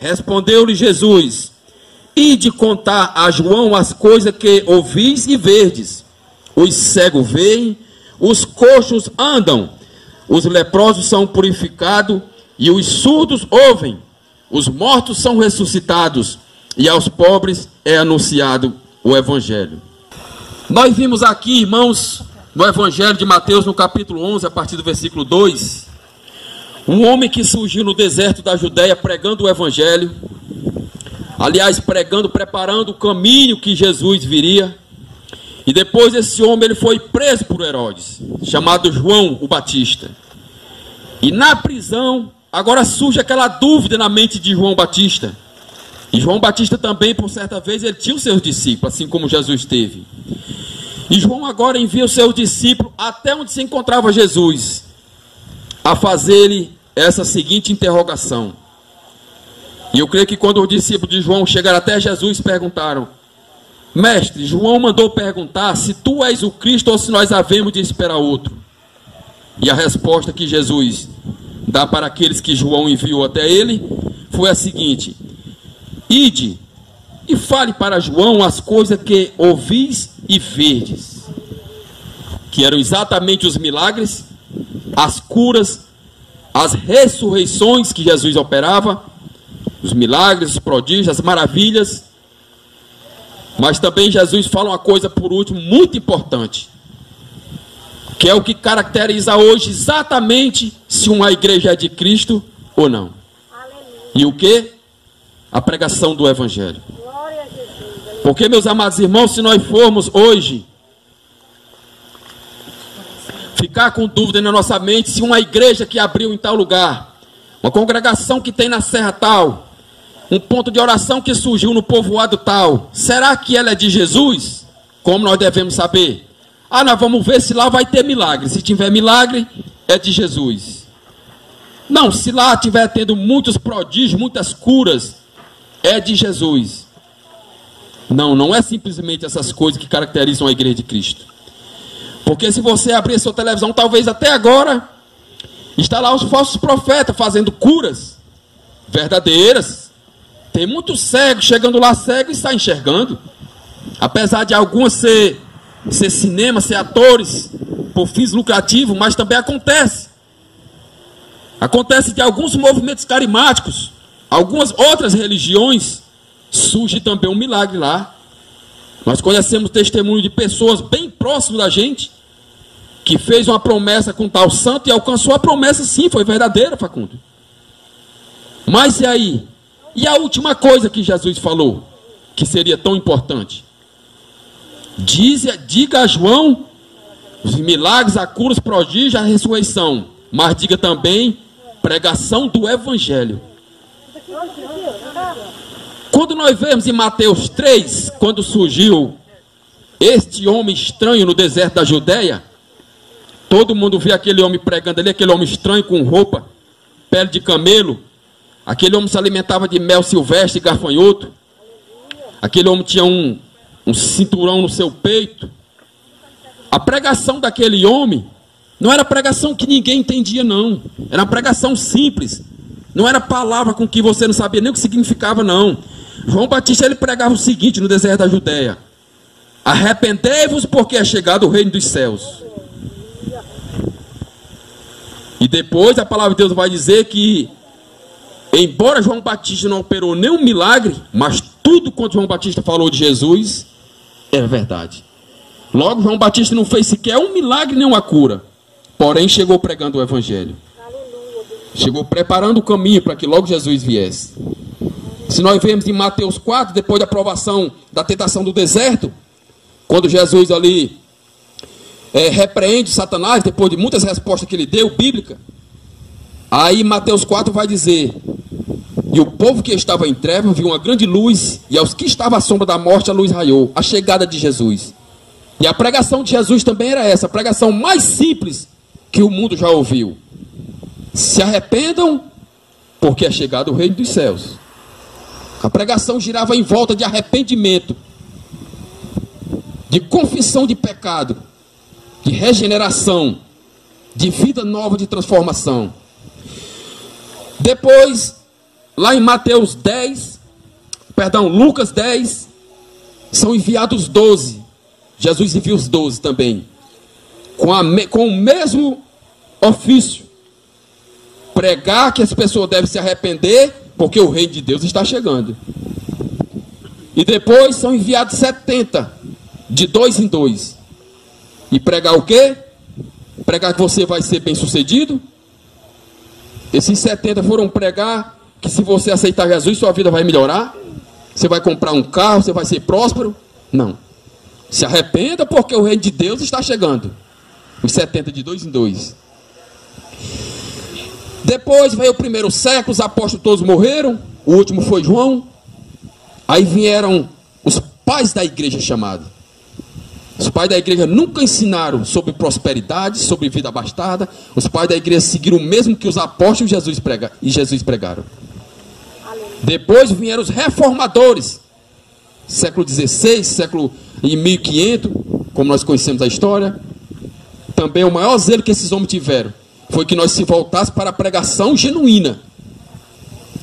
Respondeu-lhe Jesus: ide contar a João as coisas que ouvis e verdes. Os cegos veem, os coxos andam, os leprosos são purificados e os surdos ouvem. Os mortos são ressuscitados e aos pobres é anunciado o Evangelho. Nós vimos aqui, irmãos, no Evangelho de Mateus, no capítulo 11, a partir do versículo 2, um homem que surgiu no deserto da Judéia pregando o Evangelho, aliás, preparando o caminho que Jesus viria. E depois esse homem ele foi preso por Herodes, chamado João o Batista. E na prisão, agora surge aquela dúvida na mente de João Batista. E João Batista também, por certa vez, ele tinha os seus discípulos, assim como Jesus teve. E João agora envia os seus discípulos até onde se encontrava Jesus, a fazer-lhe essa seguinte interrogação. E eu creio que quando os discípulos de João chegaram até Jesus, perguntaram: mestre, João mandou perguntar se tu és o Cristo ou se nós havemos de esperar outro. E a resposta que Jesus dá para aqueles que João enviou até ele foi a seguinte: ide e fale para João as coisas que ouvis e verdes, que eram exatamente os milagres, as curas, as ressurreições que Jesus operava, os milagres, os prodígios, as maravilhas. Mas também Jesus fala uma coisa por último muito importante, que é o que caracteriza hoje exatamente se uma igreja é de Cristo ou não. E o que? A pregação do Evangelho. Porque, meus amados irmãos, se nós formos hoje ficar com dúvida na nossa mente se uma igreja que abriu em tal lugar, uma congregação que tem na serra tal, um ponto de oração que surgiu no povoado tal, será que ela é de Jesus? Como nós devemos saber? Ah, nós vamos ver se lá vai ter milagre. Se tiver milagre, é de Jesus. Não, se lá tiver tendo muitos prodígios, muitas curas, é de Jesus. Não, não é simplesmente essas coisas que caracterizam a igreja de Cristo. Porque se você abrir a sua televisão, talvez até agora, está lá os falsos profetas fazendo curas verdadeiras. Tem muitos cegos, chegando lá cego e está enxergando. Apesar de algumas ser cinema, ser atores, por fins lucrativos, mas também acontece. Acontece de alguns movimentos carismáticos, algumas outras religiões, surge também um milagre lá. Nós conhecemos testemunho de pessoas bem próximas da gente, que fez uma promessa com tal santo e alcançou a promessa, sim, foi verdadeira, Facundo. Mas e aí? E a última coisa que Jesus falou, que seria tão importante? Diga a João os milagres, a cura, os prodígios, a ressurreição. Mas diga também pregação do Evangelho. Quando nós vemos em Mateus 3, quando surgiu este homem estranho no deserto da Judéia, todo mundo vê aquele homem pregando ali, aquele homem estranho com roupa, pele de camelo. Aquele homem se alimentava de mel silvestre e gafanhoto. Aquele homem tinha um cinturão no seu peito. A pregação daquele homem não era pregação que ninguém entendia, não. Era uma pregação simples. Não era palavra com que você não sabia nem o que significava, não. João Batista ele pregava o seguinte no deserto da Judéia: arrependei-vos, porque é chegado o reino dos céus. E depois a palavra de Deus vai dizer que, embora João Batista não operou nenhum milagre, mas tudo quanto João Batista falou de Jesus é verdade. Logo, João Batista não fez sequer um milagre nem uma cura, porém chegou pregando o Evangelho. Chegou preparando o caminho para que logo Jesus viesse. Se nós vemos em Mateus 4, depois da provação da tentação do deserto, quando Jesus ali repreende Satanás, depois de muitas respostas que ele deu, bíblica, aí Mateus 4 vai dizer: e o povo que estava em trevas viu uma grande luz, e aos que estavam à sombra da morte a luz raiou. A chegada de Jesus. E a pregação de Jesus também era essa, a pregação mais simples que o mundo já ouviu: se arrependam, porque é chegado o reino dos céus. A pregação girava em volta de arrependimento, de confissão de pecado, de regeneração, de vida nova, de transformação. Depois, lá em Mateus 10, perdão, Lucas 10, são enviados 12. Jesus envia os 12 também, com o mesmo ofício: pregar que as pessoas devem se arrepender, porque o reino de Deus está chegando. E depois são enviados 70, de 2 em 2. E pregar o quê? Pregar que você vai ser bem sucedido. Esses 70 foram pregar que se você aceitar Jesus, sua vida vai melhorar. Você vai comprar um carro, você vai ser próspero. Não. Se arrependa, porque o reino de Deus está chegando. Os 70 de 2 em 2. Depois veio o primeiro século, os apóstolos todos morreram. O último foi João. Aí vieram os pais da igreja chamada. Os pais da igreja nunca ensinaram sobre prosperidade, sobre vida abastada. Os pais da igreja seguiram o mesmo que os apóstolos e Jesus pregaram. Depois vieram os reformadores. Século XVI, século em 1500, como nós conhecemos a história. Também o maior zelo que esses homens tiveram foi que nós se voltássemos para a pregação genuína.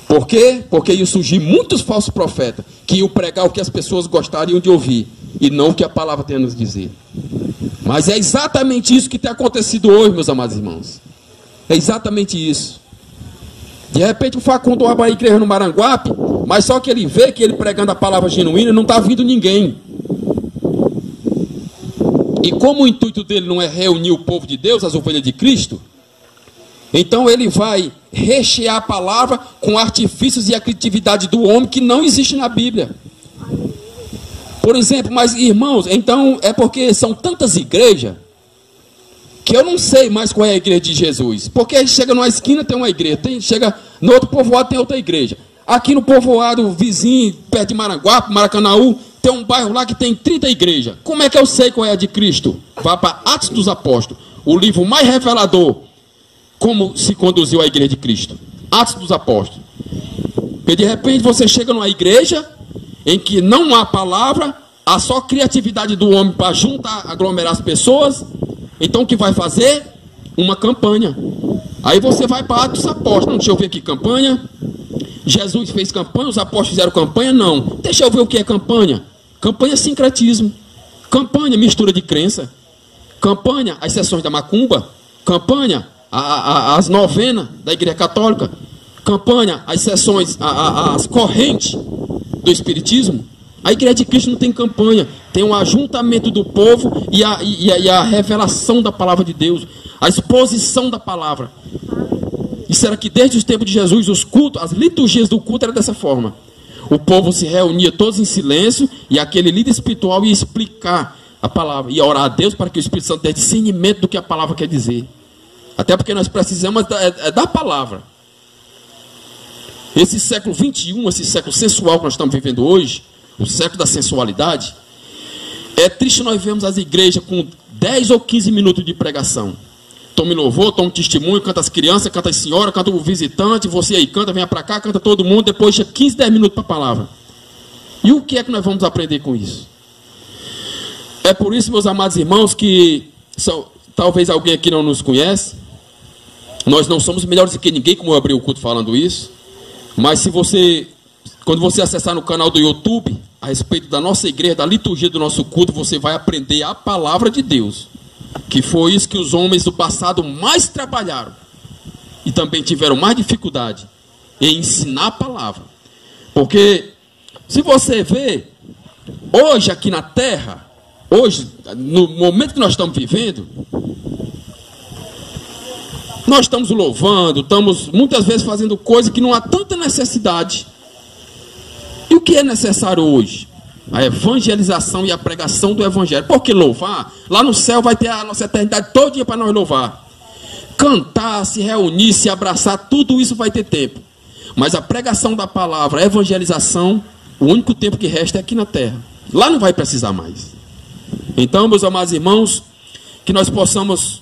Por quê? Porque iam surgir muitos falsos profetas que iam pregar o que as pessoas gostariam de ouvir e não o que a palavra tem a nos dizer. Mas é exatamente isso que tem acontecido hoje, meus amados irmãos. É exatamente isso. De repente o Facundo abre a igreja no Maranguape, mas só que ele vê que ele pregando a palavra genuína não está vindo ninguém. E como o intuito dele não é reunir o povo de Deus, as ovelhas de Cristo, então ele vai rechear a palavra com artifícios e a criatividade do homem que não existe na Bíblia. Por exemplo, mas irmãos, então é porque são tantas igrejas que eu não sei mais qual é a igreja de Jesus. Porque chega numa esquina tem uma igreja, chega no outro povoado tem outra igreja. Aqui no povoado vizinho, perto de Maranguape, Maracanaú, tem um bairro lá que tem 30 igrejas. Como é que eu sei qual é a de Cristo? Vá para Atos dos Apóstolos, o livro mais revelador como se conduziu a igreja de Cristo. Atos dos Apóstolos. Porque de repente você chega numa igreja em que não há palavra, há só criatividade do homem para juntar, aglomerar as pessoas. Então o que vai fazer? Uma campanha. Aí você vai para Atos dos Apóstolos. Não, deixa eu ver aqui, campanha. Jesus fez campanha, os apóstolos fizeram campanha? Não. Deixa eu ver o que é campanha. Campanha é sincretismo. Campanha, mistura de crença. Campanha, as sessões da macumba. Campanha, as novenas da igreja católica. Campanha, as sessões, as correntes do espiritismo. A igreja de Cristo não tem campanha. Tem um ajuntamento do povo e a revelação da palavra de Deus. A exposição da palavra. Isso era que desde os tempos de Jesus, os cultos, as liturgias do culto eram dessa forma. O povo se reunia todos em silêncio e aquele líder espiritual ia explicar a palavra, ia orar a Deus para que o Espírito Santo dê discernimento do que a palavra quer dizer. Até porque nós precisamos da palavra. Esse século 21, esse século sensual que nós estamos vivendo hoje, o século da sensualidade, é triste nós vermos as igrejas com 10 ou 15 minutos de pregação. Tome louvor, tome testemunho, canta as crianças, canta as senhoras, canta o visitante, você aí canta, venha para cá, canta todo mundo, depois chega 15, 10 minutos para a palavra. E o que é que nós vamos aprender com isso? É por isso, meus amados irmãos, que talvez alguém aqui não nos conhece, nós não somos melhores do que ninguém, como eu abri o culto falando isso, mas se você, quando você acessar no canal do YouTube, a respeito da nossa igreja, da liturgia do nosso culto, você vai aprender a palavra de Deus. Que foi isso que os homens do passado mais trabalharam e também tiveram mais dificuldade em ensinar a palavra. Porque se você vê hoje aqui na terra, hoje, no momento que nós estamos vivendo, nós estamos louvando, estamos muitas vezes fazendo coisas que não há tanta necessidade. E o que é necessário hoje? A evangelização e a pregação do evangelho. Porque louvar, lá no céu vai ter a nossa eternidade todo dia para nós louvar. Cantar, se reunir, se abraçar, tudo isso vai ter tempo. Mas a pregação da palavra, a evangelização, o único tempo que resta é aqui na terra. Lá não vai precisar mais. Então, meus amados irmãos, que nós possamos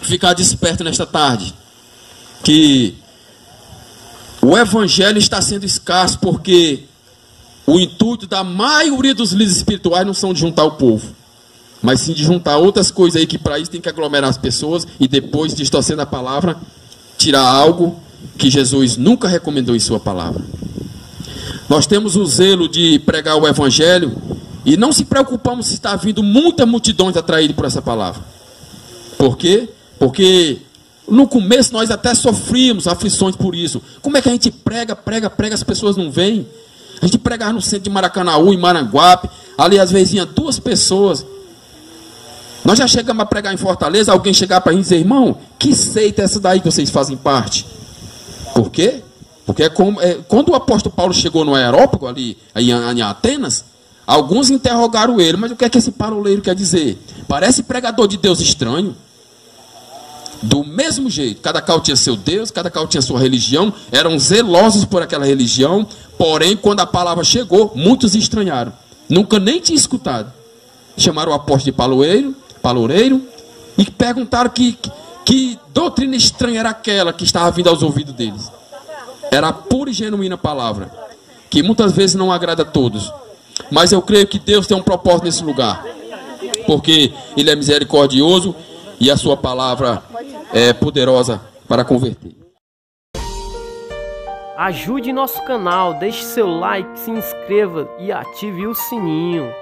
ficar despertos nesta tarde. Que o evangelho está sendo escasso porque o intuito da maioria dos líderes espirituais não são de juntar o povo, mas sim de juntar outras coisas aí que para isso tem que aglomerar as pessoas e depois, distorcendo a palavra, tirar algo que Jesus nunca recomendou em sua palavra. Nós temos o zelo de pregar o evangelho e não se preocupamos se está vindo muitas multidões atraídas por essa palavra. Por quê? Porque no começo nós até sofríamos aflições por isso. Como é que a gente prega, as pessoas não vêm? A gente pregava no centro de Maracanaú, em Maranguape, ali às vezes tinha 2 pessoas. Nós já chegamos a pregar em Fortaleza, alguém chegar para a gente e dizer, irmão, que seita é essa daí que vocês fazem parte? Por quê? Porque quando o apóstolo Paulo chegou no Aerópago, ali em Atenas, alguns interrogaram ele, mas o que é que esse paroleiro quer dizer? Parece pregador de Deus estranho. Do mesmo jeito, cada qual tinha seu Deus, cada qual tinha sua religião, eram zelosos por aquela religião, porém, quando a palavra chegou, muitos estranharam. Nunca nem tinha escutado. Chamaram o apóstolo de paloureiro, e perguntaram que doutrina estranha era aquela que estava vindo aos ouvidos deles. Era a pura e genuína palavra, que muitas vezes não agrada a todos. Mas eu creio que Deus tem um propósito nesse lugar, porque Ele é misericordioso e a sua palavra é poderosa para converter. Ajude nosso canal, deixe seu like, se inscreva e ative o sininho.